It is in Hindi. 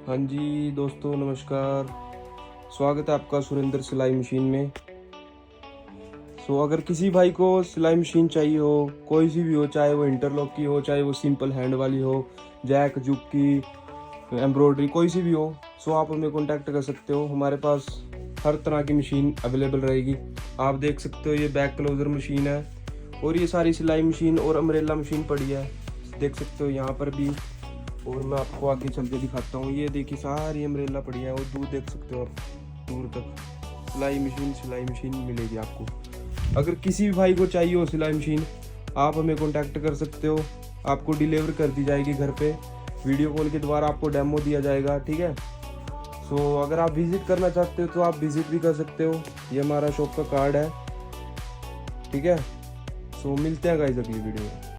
हाँ जी दोस्तों, नमस्कार। स्वागत है आपका सुरेंद्र सिलाई मशीन में। अगर किसी भाई को सिलाई मशीन चाहिए हो, कोई सी भी हो, चाहे वो इंटरलॉक की हो, चाहे वो सिंपल हैंड वाली हो, जैक जुक की, एम्ब्रॉयडरी, कोई सी भी हो, आप हमें कांटेक्ट कर सकते हो। हमारे पास हर तरह की मशीन अवेलेबल रहेगी। आप देख सकते हो ये बैक क्लोजर मशीन है, और ये सारी सिलाई मशीन और अम्ब्रेला मशीन पड़ी है, देख सकते हो यहाँ पर भी। और मैं आपको आगे चल के दिखाता हूँ। ये देखिए सारी अम्ब्रेला पड़ी है, और दूर देख सकते हो आप, दूर तक सिलाई मशीन मिलेगी आपको। अगर किसी भी भाई को चाहिए हो सिलाई मशीन, आप हमें कांटेक्ट कर सकते हो। आपको डिलीवर कर दी जाएगी घर पे, वीडियो कॉल के द्वारा आपको डेमो दिया जाएगा, ठीक है। अगर आप विजिट करना चाहते हो तो आप विजिट भी कर सकते हो। ये हमारा शॉप का कार्ड है, ठीक है। मिलते हैं गाइस अगली वीडियो में।